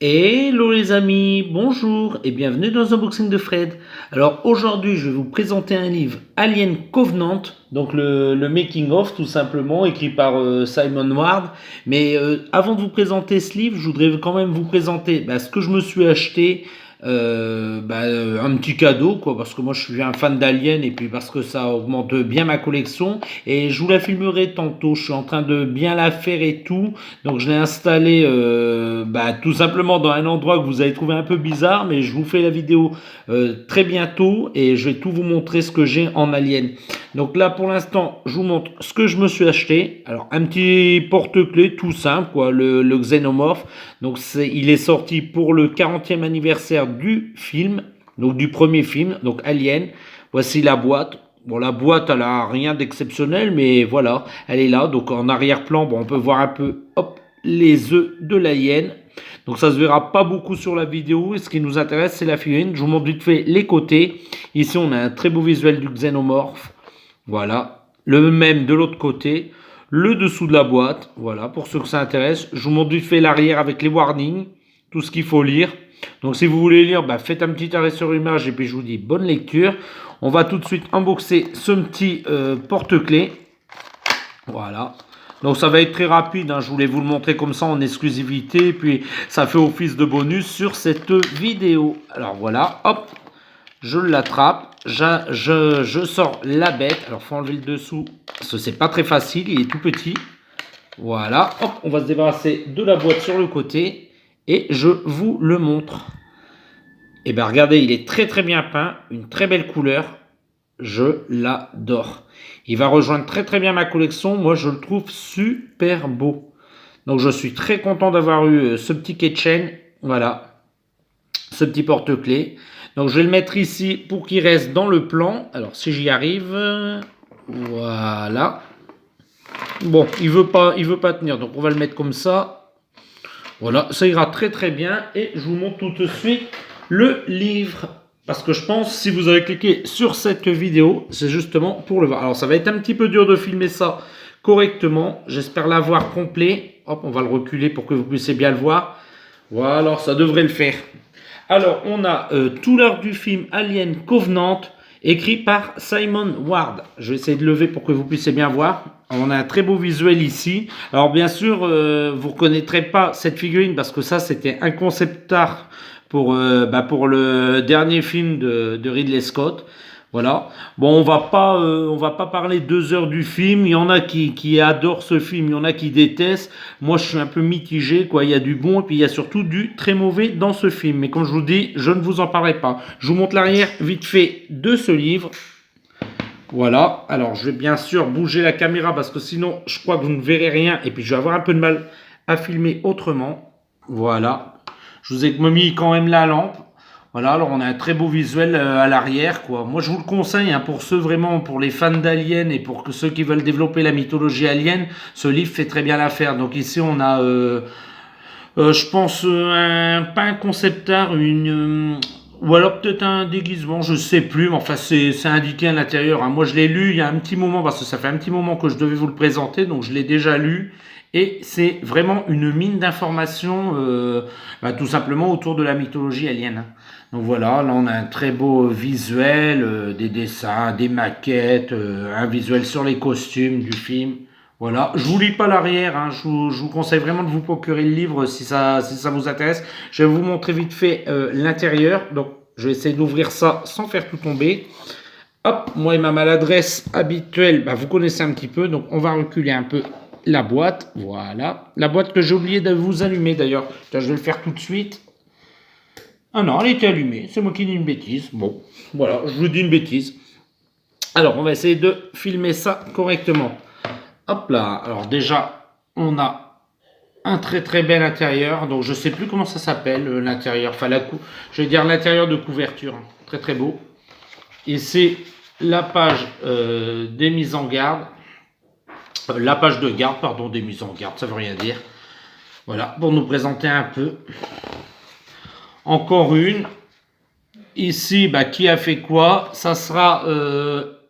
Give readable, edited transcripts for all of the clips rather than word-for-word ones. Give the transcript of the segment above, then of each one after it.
Hello les amis, bonjour et bienvenue dans Unboxing de Fred. Alors aujourd'hui je vais vous présenter un livre Alien Covenant, donc le making of tout simplement, écrit par Simon Ward. Mais avant de vous présenter ce livre, je voudrais quand même vous présenter ce que je me suis acheté. Un petit cadeau quoi, parce que moi je suis un fan d'Alien et puis parce que ça augmente bien ma collection, et je vous la filmerai tantôt. Je suis en train de bien la faire et tout, donc je l'ai installé tout simplement dans un endroit que vous allez trouver un peu bizarre, mais je vous fais la vidéo très bientôt et je vais tout vous montrer ce que j'ai en Alien. Donc là pour l'instant je vous montre ce que je me suis acheté. Alors un petit porte-clés tout simple quoi, le Xenomorph. Donc il est sorti pour le 40e anniversaire du film, donc du premier film, donc Alien. Voici la boîte. Bon, la boîte, elle a rien d'exceptionnel, mais voilà, elle est là. Donc en arrière-plan, on peut voir un peu, hop, les œufs de l'alien. Donc ça se verra pas beaucoup sur la vidéo. Et ce qui nous intéresse, c'est la figurine. Je vous montre vite fait les côtés. Ici, on a un très beau visuel du Xenomorph. Voilà. Le même de l'autre côté. Le dessous de la boîte. Voilà, pour ceux que ça intéresse. Je vous montre vite fait l'arrière avec les warnings. Tout ce qu'il faut lire. Donc si vous voulez lire, faites un petit arrêt sur image et puis je vous dis bonne lecture. On va tout de suite unboxer ce petit porte-clés. Voilà. Donc ça va être très rapide, hein. Je voulais vous le montrer comme ça en exclusivité, puis ça fait office de bonus sur cette vidéo. Alors voilà, hop, je l'attrape, je sors la bête. Alors faut enlever le dessous, parce que c'est pas très facile, il est tout petit. Voilà, hop, on va se débarrasser de la boîte sur le côté et je vous le montre. Et bien regardez, il est très très bien peint, une très belle couleur. Je l'adore. Il va rejoindre très très bien ma collection. Moi, je le trouve super beau. Donc, je suis très content d'avoir eu ce petit keychain. Voilà, ce petit porte-clés. Donc, je vais le mettre ici pour qu'il reste dans le plan. Alors, si j'y arrive, voilà. Bon, il veut pas tenir. Donc, on va le mettre comme ça. Voilà, ça ira très très bien. Et je vous montre tout de suite le livre. Parce que je pense, si vous avez cliqué sur cette vidéo, c'est justement pour le voir. Alors, ça va être un petit peu dur de filmer ça correctement. J'espère l'avoir complet. Hop, on va le reculer pour que vous puissiez bien le voir. Voilà, alors ça devrait le faire. Alors, on a tout l'art du film Alien Covenant, écrit par Simon Ward. Je vais essayer de lever pour que vous puissiez bien voir. On a un très beau visuel ici. Alors, bien sûr, vous ne reconnaîtrez pas cette figurine parce que ça, c'était un concept art pour le dernier film de Ridley Scott. Voilà. Bon, on va pas parler 2 heures du film. Il y en a qui adorent ce film, il y en a qui détestent. Moi, je suis un peu mitigé, quoi. Il y a du bon et puis il y a surtout du très mauvais dans ce film. Mais comme je vous dis, je ne vous en parlerai pas. Je vous montre l'arrière vite fait de ce livre. Voilà. Alors, je vais bien sûr bouger la caméra parce que sinon, je crois que vous ne verrez rien et puis je vais avoir un peu de mal à filmer autrement. Voilà. Je vous ai mis quand même la lampe. Voilà, alors on a un très beau visuel à l'arrière, quoi. Moi, je vous le conseille, hein, pour ceux vraiment, pour les fans d'Alien et pour ceux qui veulent développer la mythologie Alien, ce livre fait très bien l'affaire. Donc ici, on a, je pense, pas un concept art, ou alors peut-être un déguisement, je sais plus, mais enfin, c'est indiqué à l'intérieur, hein. Moi, je l'ai lu il y a un petit moment, parce que ça fait un petit moment que je devais vous le présenter, donc je l'ai déjà lu. Et c'est vraiment une mine d'informations, tout simplement autour de la mythologie alien, hein. Donc voilà, là on a un très beau visuel, des dessins, des maquettes, un visuel sur les costumes du film. Voilà, je vous lis pas l'arrière, hein. Je vous conseille vraiment de vous procurer le livre si ça vous intéresse. Je vais vous montrer vite fait l'intérieur. Donc je vais essayer d'ouvrir ça sans faire tout tomber. Hop, moi et ma maladresse habituelle, vous connaissez un petit peu, donc on va reculer un peu la boîte. Voilà, la boîte que j'ai oublié de vous allumer d'ailleurs. Je vais le faire tout de suite. Ah non, elle était allumée, c'est moi qui dis une bêtise. Bon, voilà, je vous dis une bêtise. Alors, on va essayer de filmer ça correctement. Hop là, alors déjà, on a un très très bel intérieur. Donc, je sais plus comment ça s'appelle, l'intérieur. Enfin, je vais dire l'intérieur de couverture. Très très beau. Et c'est la page des mises en garde. La page de garde, pardon, des mises en garde, ça veut rien dire. Voilà, pour nous présenter un peu. Encore une. Ici, qui a fait quoi? Ça sera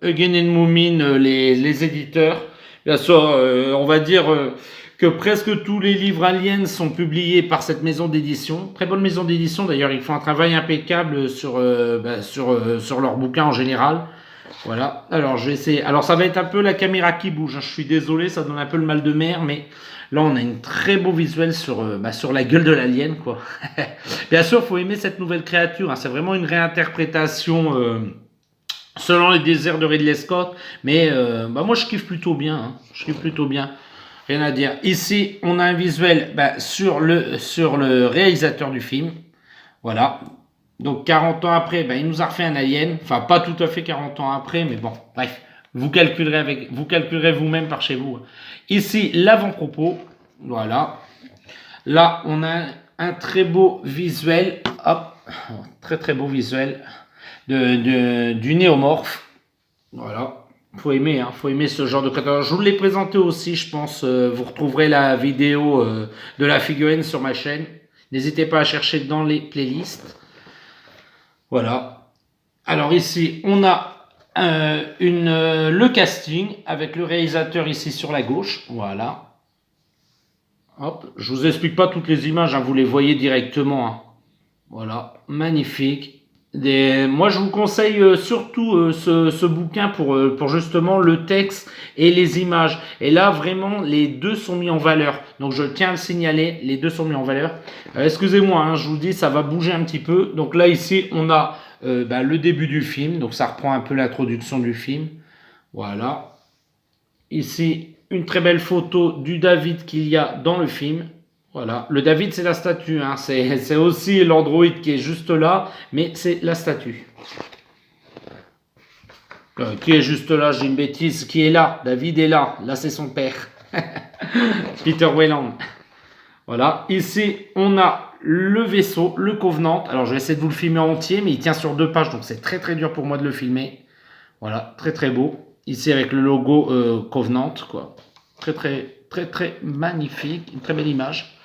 Again and Moomin, les éditeurs. Bien sûr, on va dire que presque tous les livres aliens sont publiés par cette maison d'édition. Très bonne maison d'édition, d'ailleurs, ils font un travail impeccable sur leurs bouquins en général. Voilà, alors je vais essayer. Alors ça va être un peu la caméra qui bouge, hein. Je suis désolé, ça donne un peu le mal de mer, mais là on a une très beau visuel sur la gueule de l'alien, quoi. Bien sûr, il faut aimer cette nouvelle créature, hein. C'est vraiment une réinterprétation selon les désirs de Ridley Scott, mais moi je kiffe plutôt bien, hein. Je kiffe plutôt bien. Rien à dire. Ici, on a un visuel sur le réalisateur du film. Voilà. Donc 40 ans après, il nous a refait un alien. Enfin, pas tout à fait 40 ans après, mais bon, bref. Vous calculerez vous-même par chez vous. Ici, l'avant-propos. Voilà. Là, on a un très beau visuel. Hop. Très très beau visuel du néomorphe. Voilà. Faut aimer ce genre de créature. Je vous l'ai présenté aussi, je pense. Vous retrouverez la vidéo de la figurine sur ma chaîne. N'hésitez pas à chercher dans les playlists. Voilà. Alors ici, on a le casting avec le réalisateur ici sur la gauche. Voilà. Hop. Je vous explique pas toutes les images, hein, vous les voyez directement, hein. Voilà. Magnifique. Moi, je vous conseille surtout ce bouquin pour justement le texte et les images. Et là, vraiment, les deux sont mis en valeur. Donc, je tiens à le signaler, les deux sont mis en valeur. Excusez-moi, hein, je vous dis, ça va bouger un petit peu. Donc là, ici, on a le début du film. Donc, ça reprend un peu l'introduction du film. Voilà. Ici, une très belle photo du David qu'il y a dans le film. Voilà, le David c'est la statue, hein. C'est aussi l'androïde qui est juste là, mais c'est la statue. Qui est juste là, j'ai une bêtise, qui est là, David est là, là c'est son père, Peter Weyland. Voilà, ici on a le vaisseau, le Covenant, alors je vais essayer de vous le filmer entier, mais il tient sur 2 pages, donc c'est très très dur pour moi de le filmer. Voilà, très très beau, ici avec le logo Covenant, quoi. Très très très très magnifique, une très belle image.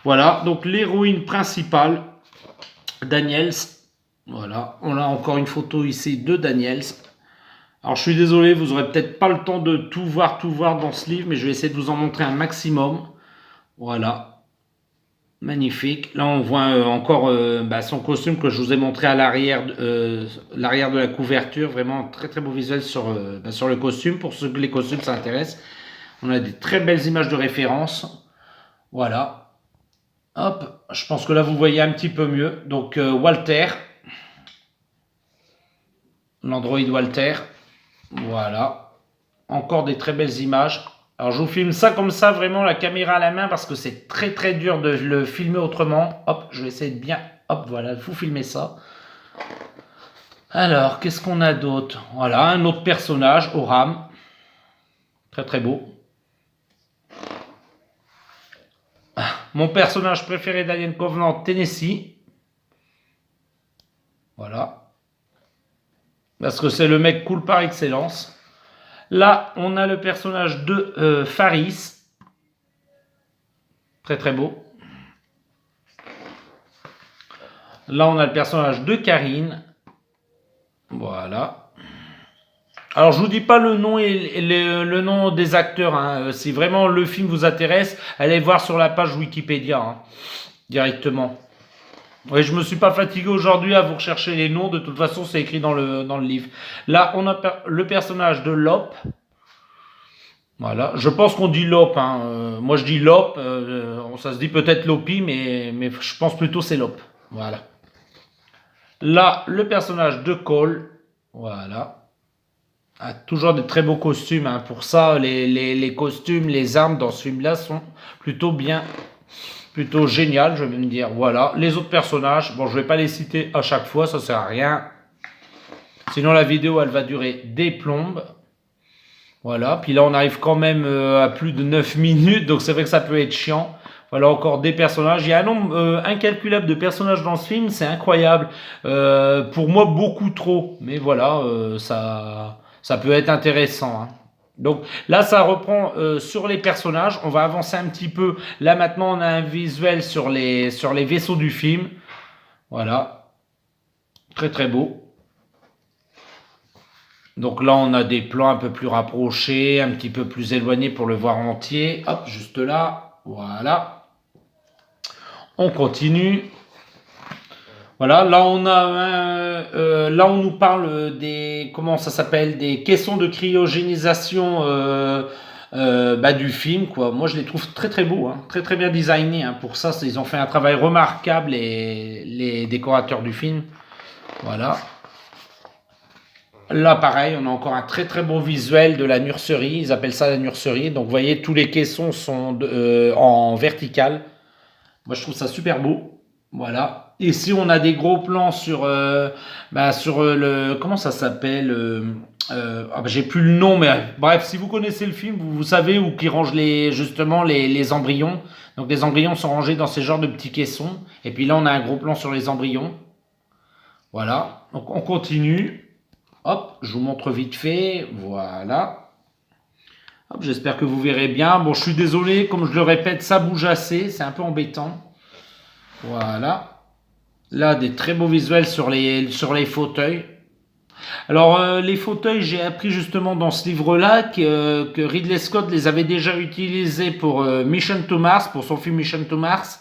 Voilà, donc l'héroïne principale, Daniels. Voilà, on a encore une photo ici de Daniels. Alors je suis désolé, vous n'aurez peut-être pas le temps de tout voir dans ce livre, mais je vais essayer de vous en montrer un maximum. Voilà, magnifique. Là on voit encore son costume que je vous ai montré à l'arrière de la couverture. Vraiment très très beau visuel sur le costume, pour ceux que les costumes ça intéresse. On a des très belles images de référence. Voilà. Hop, je pense que là vous voyez un petit peu mieux. Donc Walter, l'androïde Walter, voilà. Encore des très belles images. Alors je vous filme ça comme ça, vraiment la caméra à la main, parce que c'est très très dur de le filmer autrement. Hop, je vais essayer de bien, hop, voilà, vous filmez ça. Alors, qu'est-ce qu'on a d'autre? Voilà, un autre personnage, Oram. Très très beau. Mon personnage préféré d'Alien Covenant, Tennessee. Voilà. Parce que c'est le mec cool par excellence. Là, on a le personnage de Faris. Très très beau. Là, on a le personnage de Karine. Voilà. Alors, je vous dis pas le nom le nom des acteurs, hein. Si vraiment le film vous intéresse, allez voir sur la page Wikipédia, hein, directement. Oui, je me suis pas fatigué aujourd'hui à vous rechercher les noms. De toute façon, c'est écrit dans le livre. Là, on a le personnage de Lop. Voilà. Je pense qu'on dit Lop, hein. Moi, je dis Lop. Ça se dit peut-être Lopi, mais je pense plutôt c'est Lop. Voilà. Là, le personnage de Cole. Voilà. Ah, toujours de très beaux costumes, hein. Pour ça, les costumes, les armes dans ce film-là sont plutôt bien, plutôt génial, je vais me dire. Voilà, les autres personnages, bon, je vais pas les citer à chaque fois, ça sert à rien. Sinon, la vidéo, elle va durer des plombes. Voilà, puis là, on arrive quand même à plus de 9 minutes, donc c'est vrai que ça peut être chiant. Voilà, encore des personnages. Il y a un nombre incalculable de personnages dans ce film, c'est incroyable. Pour moi, beaucoup trop, mais voilà, ça peut être intéressant, hein. Donc là, ça reprend sur les personnages. On va avancer un petit peu. Là, maintenant, on a un visuel sur les vaisseaux du film. Voilà. Très, très beau. Donc là, on a des plans un peu plus rapprochés, un petit peu plus éloignés pour le voir entier. Hop, juste là. Voilà. On continue. Voilà, là on nous parle des, comment ça s'appelle, des caissons de cryogénisation du film, quoi. Moi je les trouve très très beaux, hein, très très bien designés, hein. Pour ça, ils ont fait un travail remarquable, les décorateurs du film. Voilà. Là, pareil, on a encore un très très beau visuel de la nurserie. Ils appellent ça la nurserie. Donc, vous voyez, tous les caissons sont en vertical. Moi, je trouve ça super beau. Voilà. Ici, on a des gros plans sur le. Comment ça s'appelle j'ai plus le nom, mais bref, si vous connaissez le film, vous savez où qui range justement les embryons. Donc, les embryons sont rangés dans ces genres de petits caissons. Et puis là, on a un gros plan sur les embryons. Voilà. Donc, on continue. Hop, je vous montre vite fait. Voilà. Hop, j'espère que vous verrez bien. Bon, je suis désolé, comme je le répète, ça bouge assez. C'est un peu embêtant. Voilà. Là, des très beaux visuels sur les fauteuils. Alors, les fauteuils, j'ai appris justement dans ce livre-là que Ridley Scott les avait déjà utilisés pour Mission to Mars, pour son film Mission to Mars.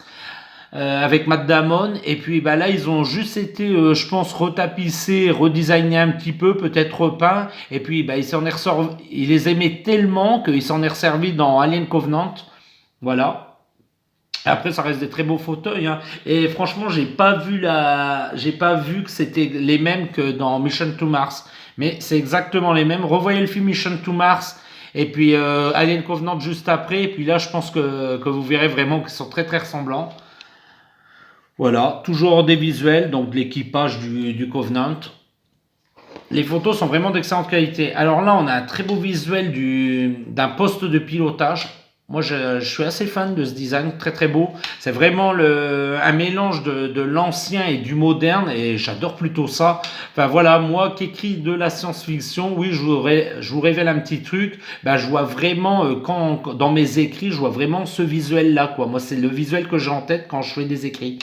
Avec Matt Damon, et puis là ils ont juste été je pense retapissés, redesignés un petit peu, peut-être repeints, et puis il les aimait tellement qu'il s'en est resservi dans Alien Covenant. Voilà. Après ça reste des très beaux fauteuils, hein. Et franchement j'ai pas vu que c'était les mêmes que dans Mission to Mars, mais c'est exactement les mêmes. Revoyez le film Mission to Mars et puis Alien Covenant juste après, et puis là je pense que vous verrez vraiment qu'ils sont très très ressemblants. Voilà, toujours des visuels, donc de l'équipage du Covenant. Les photos sont vraiment d'excellente qualité. Alors là, on a un très beau visuel d'un poste de pilotage. Moi, je suis assez fan de ce design, très très beau. C'est vraiment un mélange de l'ancien et du moderne, et j'adore plutôt ça. Enfin voilà, moi qui écris de la science-fiction, oui, je vous révèle un petit truc. Je vois vraiment, dans mes écrits, je vois vraiment ce visuel-là, quoi. Moi, c'est le visuel que j'ai en tête quand je fais des écrits.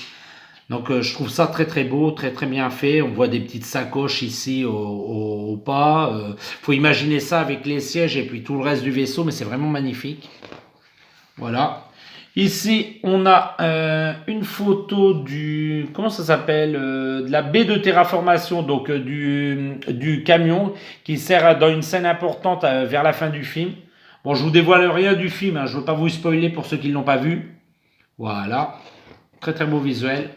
Donc je trouve ça très très beau, très très bien fait. On voit des petites sacoches ici au pas. Faut imaginer ça avec les sièges et puis tout le reste du vaisseau, mais c'est vraiment magnifique. Voilà. Ici, on a une photo comment ça s'appelle, de la baie de terraformation, donc du camion qui sert dans une scène importante vers la fin du film. Bon, je vous dévoile rien du film, hein, je veux pas vous spoiler pour ceux qui ne l'ont pas vu. Voilà, très très beau visuel.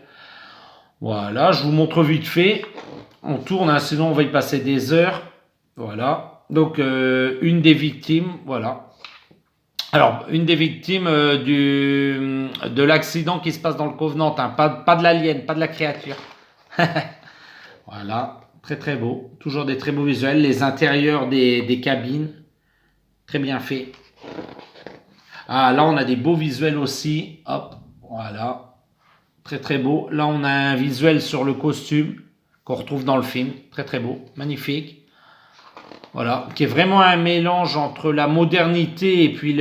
Voilà, je vous montre vite fait. On tourne, hein, sinon on va y passer des heures. Voilà. Donc, une des victimes, voilà. Alors, une des victimes de l'accident qui se passe dans le Covenant, hein, pas de l'alien, pas de la créature. Voilà, très très beau. Toujours des très beaux visuels. Les intérieurs des cabines, très bien fait. Ah, là on a des beaux visuels aussi. Hop, voilà. Très très beau. Là, on a un visuel sur le costume qu'on retrouve dans le film. Très très beau, magnifique. Voilà, qui est vraiment un mélange entre la modernité et puis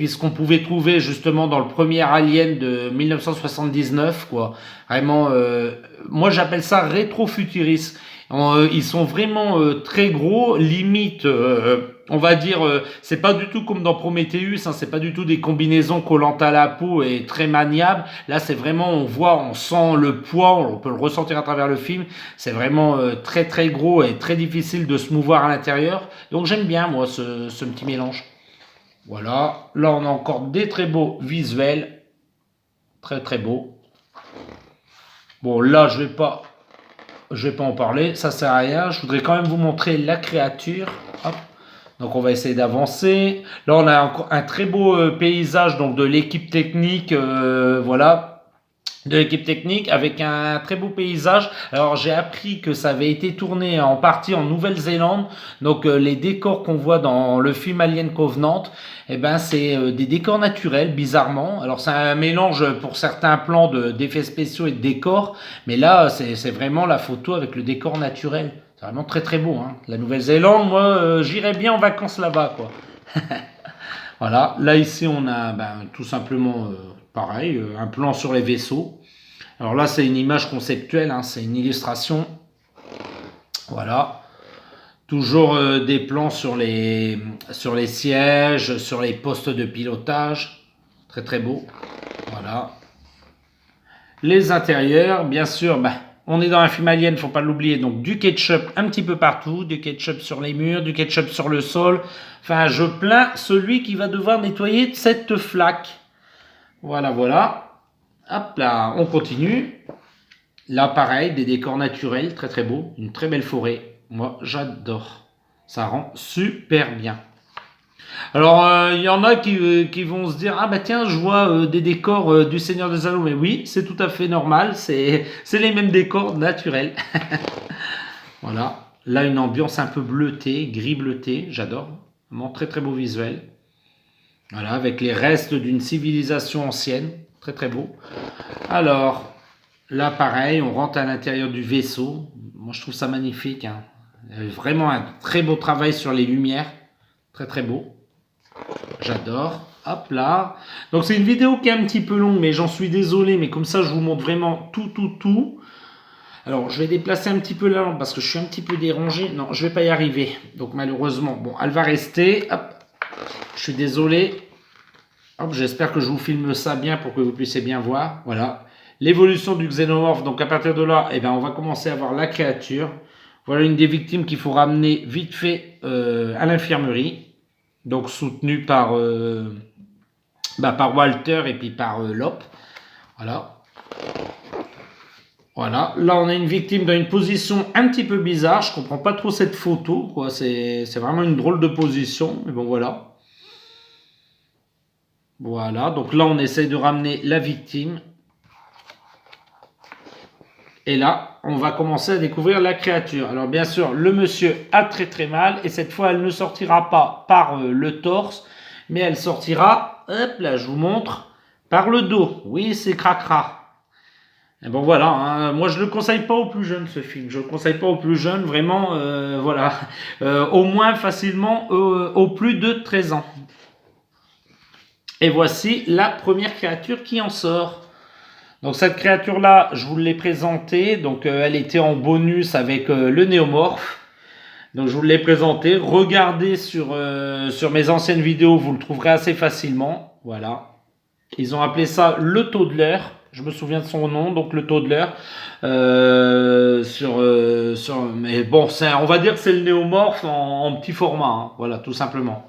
ce qu'on pouvait trouver justement dans le premier Alien de 1979, quoi. Vraiment, moi j'appelle ça rétro-futuriste. Ils sont vraiment très gros, limite, on va dire, c'est pas du tout comme dans Prometheus, hein, c'est pas du tout des combinaisons collantes à la peau et très maniables. Là, c'est vraiment, on sent le poids, on peut le ressentir à travers le film. C'est vraiment très très gros et très difficile de se mouvoir à l'intérieur. Donc j'aime bien, moi, ce petit mélange. Voilà, là on a encore des très beaux visuels, très très beaux. Bon, là je vais pas en parler, ça sert à rien. Je voudrais quand même vous montrer la créature. Hop. Donc on va essayer d'avancer. Là on a encore un très beau paysage donc de l'équipe technique, voilà, de l'équipe technique avec un très beau paysage. Alors j'ai appris que ça avait été tourné en partie en Nouvelle-Zélande. Donc les décors qu'on voit dans le film Alien Covenant, c'est des décors naturels bizarrement. Alors c'est un mélange pour certains plans d'effets spéciaux et de décors, mais là c'est vraiment la photo avec le décor naturel. C'est vraiment très très beau, hein. La Nouvelle-Zélande, moi j'irais bien en vacances là-bas, quoi. Voilà, là ici on a tout simplement pareil, un plan sur les vaisseaux. Alors là c'est une image conceptuelle, hein, c'est une illustration. Voilà, toujours des plans sur les sièges, sur les postes de pilotage. Très très beau. Voilà. Les intérieurs, bien sûr, bah, on est dans un film Alien, faut pas l'oublier. Donc du ketchup un petit peu partout, du ketchup sur les murs, du ketchup sur le sol. Enfin, je plains celui qui va devoir nettoyer cette flaque. Voilà, voilà. Hop là, on continue. Là, pareil, des décors naturels, très très beaux. Une très belle forêt. Moi, j'adore. Ça rend super bien. Alors, il y en a qui vont se dire, ah bah tiens, je vois des décors du Seigneur des Anneaux. Mais oui, c'est tout à fait normal. C'est les mêmes décors naturels. Voilà. Là, une ambiance un peu bleutée, gris bleuté. J'adore. Vraiment très très beau visuel. Voilà, avec les restes d'une civilisation ancienne. Très très beau. Alors, là, pareil, on rentre à l'intérieur du vaisseau. Moi, je trouve ça magnifique. Hein. Vraiment un très beau travail sur les lumières. Très très beau. J'adore. Hop là. Donc c'est une vidéo qui est un petit peu longue, mais j'en suis désolé. Mais comme ça, je vous montre vraiment tout. Alors, je vais déplacer un petit peu la lampe parce que je suis un petit peu dérangé. Non, je vais pas y arriver. Donc malheureusement, bon, elle va rester. Hop. Je suis désolé. Hop, j'espère que je vous filme ça bien pour que vous puissiez bien voir. Voilà. L'évolution du xénomorphe. Donc à partir de là, eh ben, on va commencer à voir la créature. Voilà une des victimes qu'il faut ramener vite fait à l'infirmerie. Donc soutenu par Walter et puis par Lop. Voilà. Voilà. Là, on a une victime dans une position un petit peu bizarre. Je comprends pas trop cette photo, quoi. C'est vraiment une drôle de position. Mais bon, voilà. Voilà. Donc là, on essaye de ramener la victime. Et là, on va commencer à découvrir la créature. Alors bien sûr, le monsieur a très très mal. Et cette fois, elle ne sortira pas par le torse. Mais elle sortira, hop là, je vous montre, par le dos. Oui, c'est cracra. Et bon voilà, hein, moi je le conseille pas aux plus jeunes ce film. Je le conseille pas aux plus jeunes, vraiment, voilà. Au moins facilement aux plus de 13 ans. Et voici la première créature qui en sort. Donc cette créature-là, je vous l'ai présentée. Donc elle était en bonus avec le néomorphe. Donc je vous l'ai présenté. Regardez sur mes anciennes vidéos, vous le trouverez assez facilement. Voilà. Ils ont appelé ça le toddler. Je me souviens de son nom, donc le toddler. Mais bon, on va dire que c'est le néomorphe en petit format. Hein. Voilà, tout simplement.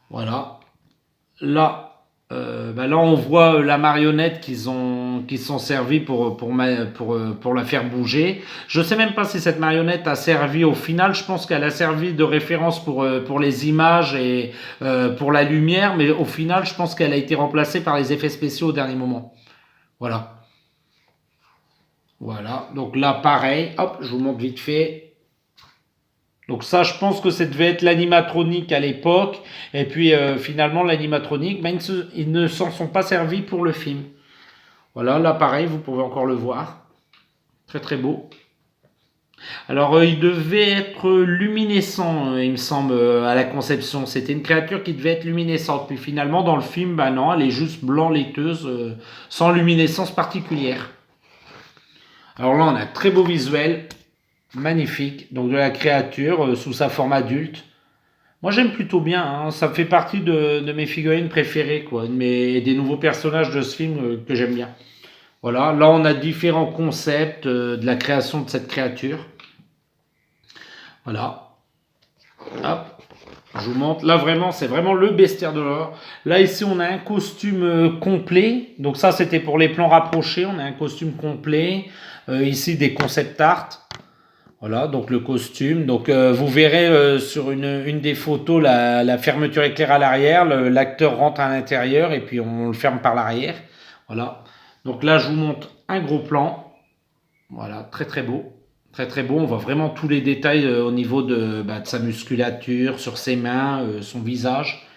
Voilà. Là, là, on voit la marionnette qui sont servis pour la faire bouger. Je sais même pas si cette marionnette a servi au final. Je pense qu'elle a servi de référence pour les images et pour la lumière, mais au final, je pense qu'elle a été remplacée par les effets spéciaux au dernier moment. Voilà. Voilà. Donc là, pareil. Hop, je vous montre vite fait. Donc ça, je pense que ça devait être l'animatronique à l'époque. Et puis finalement, l'animatronique, ben, ils ne s'en sont pas servis pour le film. Voilà, là pareil, vous pouvez encore le voir. Très très beau. Alors il devait être luminescent, il me semble, à la conception. C'était une créature qui devait être luminescente. Puis finalement, dans le film, ben non, elle est juste blanc laiteuse, sans luminescence particulière. Alors là, on a un très beau visuel. Magnifique. Donc de la créature sous sa forme adulte. Moi j'aime plutôt bien, hein. Ça fait partie de mes figurines préférées, quoi, des nouveaux personnages de ce film que j'aime bien. Voilà, là on a différents concepts de la création de cette créature. Voilà, hop, je vous montre. Là vraiment, c'est vraiment le bestiaire de l'horreur. Là ici on a un costume complet. Donc ça c'était pour les plans rapprochés, on a un costume complet. Ici des concept art. Voilà, donc le costume. Donc vous verrez sur une des photos la fermeture éclair à l'arrière. L'acteur rentre à l'intérieur et puis on le ferme par l'arrière. Voilà. Donc là, je vous montre un gros plan. Voilà, très très beau. Très très beau. On voit vraiment tous les détails au niveau de sa musculature, sur ses mains, son visage.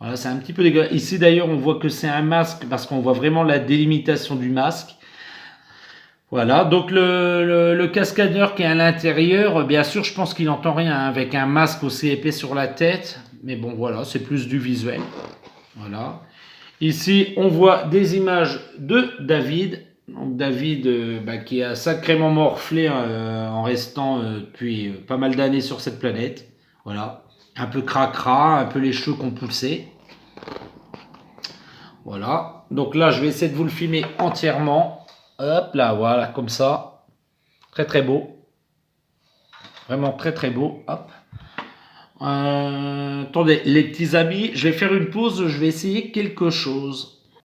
Voilà, c'est un petit peu dégueulasse. Ici d'ailleurs, on voit que c'est un masque parce qu'on voit vraiment la délimitation du masque. Voilà, donc le cascadeur qui est à l'intérieur, bien sûr, je pense qu'il n'entend rien hein, avec un masque aussi épais sur la tête. Mais bon, voilà, c'est plus du visuel. Voilà. Ici, on voit des images de David. Donc David qui a sacrément morflé en restant depuis pas mal d'années sur cette planète. Voilà. Un peu cracra, un peu les cheveux qu'on poussait. Voilà. Donc là, je vais essayer de vous le filmer entièrement. Hop là, voilà, comme ça. Très très beau. Vraiment très très beau. Hop. Attendez, les petits amis, je vais faire une pause. Je vais essayer quelque chose.